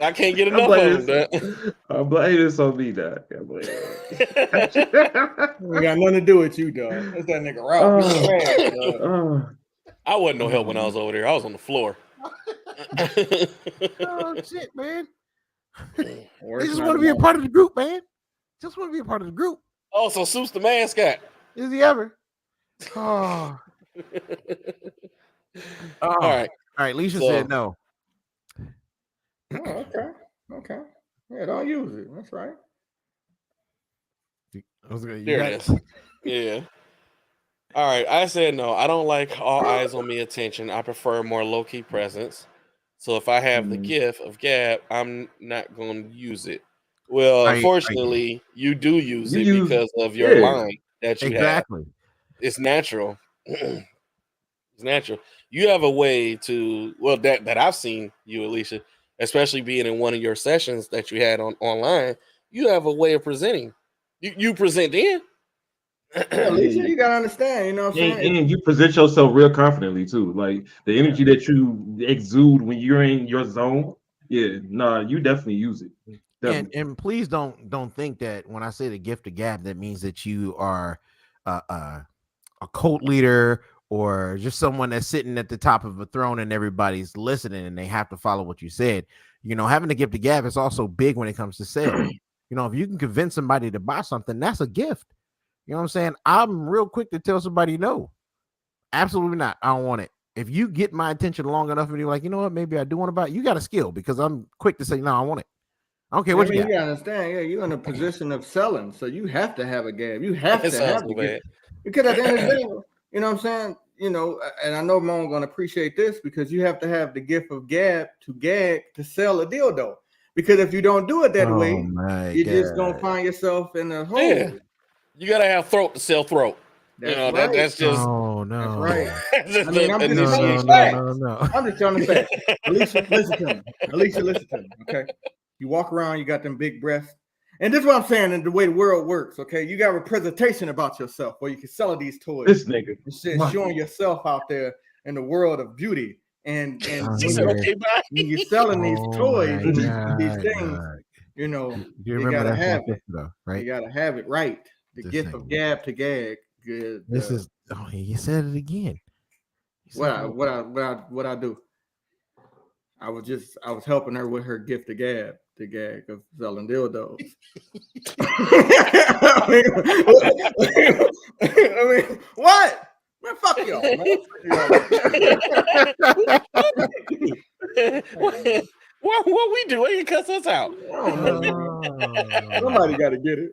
A: I can't get enough of them.
F: I'm blaming this on me, dog.
B: We got nothing to do with you, dog. That's that nigga Ralph.
A: I wasn't no help when I was over there. I was on the floor.
D: Oh shit, man. They just want to be a part of the group, man. Just want to be a part of the group.
A: Oh, so Soup's the mascot.
D: Is he ever? Oh.
A: All right.
D: All right. Lisa said no.
B: Oh, okay. Yeah, don't use it. That's right.
A: There it is. Yeah. All right. I said no. I don't like all eyes on me attention. I prefer more low-key presence. So if I have the gift of gab, I'm not going to use it. Well, unfortunately, you do use it because of your line that you have. It's natural. It's natural. You have a way to, that I've seen you, Alicia, especially being in one of your sessions that you had online, you have a way of presenting. You present in.
B: Alicia, you gotta understand, you know what I'm saying?
F: And you present yourself real confidently too. Like the energy that you exude when you're in your zone. Yeah, you definitely use it.
D: And please don't think that when I say the gift of gab, that means that you are a cult leader or just someone that's sitting at the top of a throne and everybody's listening and they have to follow what you said. Having the gift of gab is also big when it comes to sales. If you can convince somebody to buy something, that's a gift. You know what I'm saying? I'm real quick to tell somebody no. Absolutely not. I don't want it. If you get my attention long enough and you're like, you know what, maybe I do want to buy it, you got a skill because I'm quick to say, no, I want it. I don't care what you got.
B: You gotta understand, you're in a position of selling, so you have to have a gab. You have to have it. Because at the end of the day, you know what I'm saying? And I know Mo's gonna appreciate this because you have to have the gift of gab to gag to sell a dildo. Because if you don't do it that way, you're just gonna find yourself in a hole. Yeah.
A: You gotta have throat to sell throat. That's just.
D: Oh no!
B: That's right.
A: I'm
B: just trying to say, Alicia, listen to me. Listen to me. Okay, you walk around, you got them big breasts, and this is what I'm saying. And the way the world works, okay, you got a presentation about yourself where you can sell these toys.
F: This nigga,
B: showing yourself out there in the world of beauty, and when you're selling these toys, these things, you gotta have it. Right? You gotta have it right. The gift of gab to gag. Good.
D: This is. Oh, you said it again.
B: What I do? I was helping her with her gift to gab, the gag of selling dildos. I mean, what? Man, fuck y'all, man.
A: What we do? Why you cuss us out?
B: Somebody got to get it.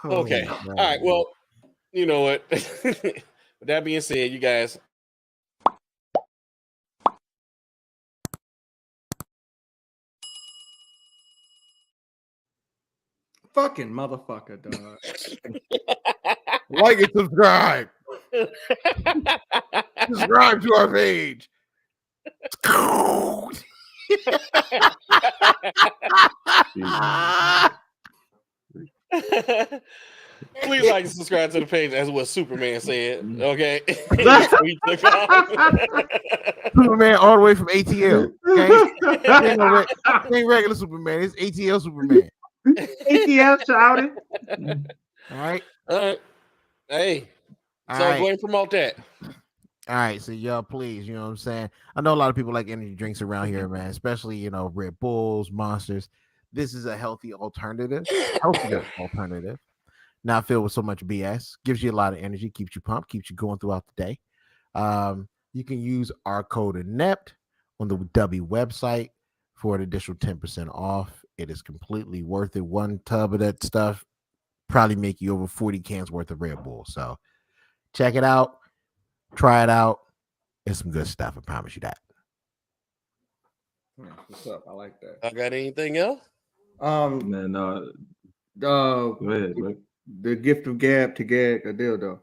A: Okay. All right. Well, you know what? With that being said, you guys.
B: Fucking motherfucker, dog.
D: Like and subscribe. Subscribe to our page.
A: Please like and subscribe to the page, as what Superman said. Okay.
D: Superman all the way from ATL. Okay? Ain't regular Superman. It's ATL Superman.
F: ATL shouted.
D: All right.
A: All right. Hey.
D: All
A: So
D: right.
A: go ahead and promote that.
D: All right, so y'all, please, you know what I'm saying? I know a lot of people like energy drinks around here, man, especially, you know, Red Bulls, Monsters. This is a healthy alternative, healthier alternative, not filled with so much BS. Gives you a lot of energy, keeps you pumped, keeps you going throughout the day. You can use our code INEPT on the W website for an additional 10% off. It is completely worth it. One tub of that stuff probably make you over 40 cans worth of Red Bull. So check it out. Try it out. It's some good stuff. I promise you that.
B: Yeah, what's up? I like that.
A: I got anything else?
F: Man, go ahead.
B: The gift of gab to gag a dildo.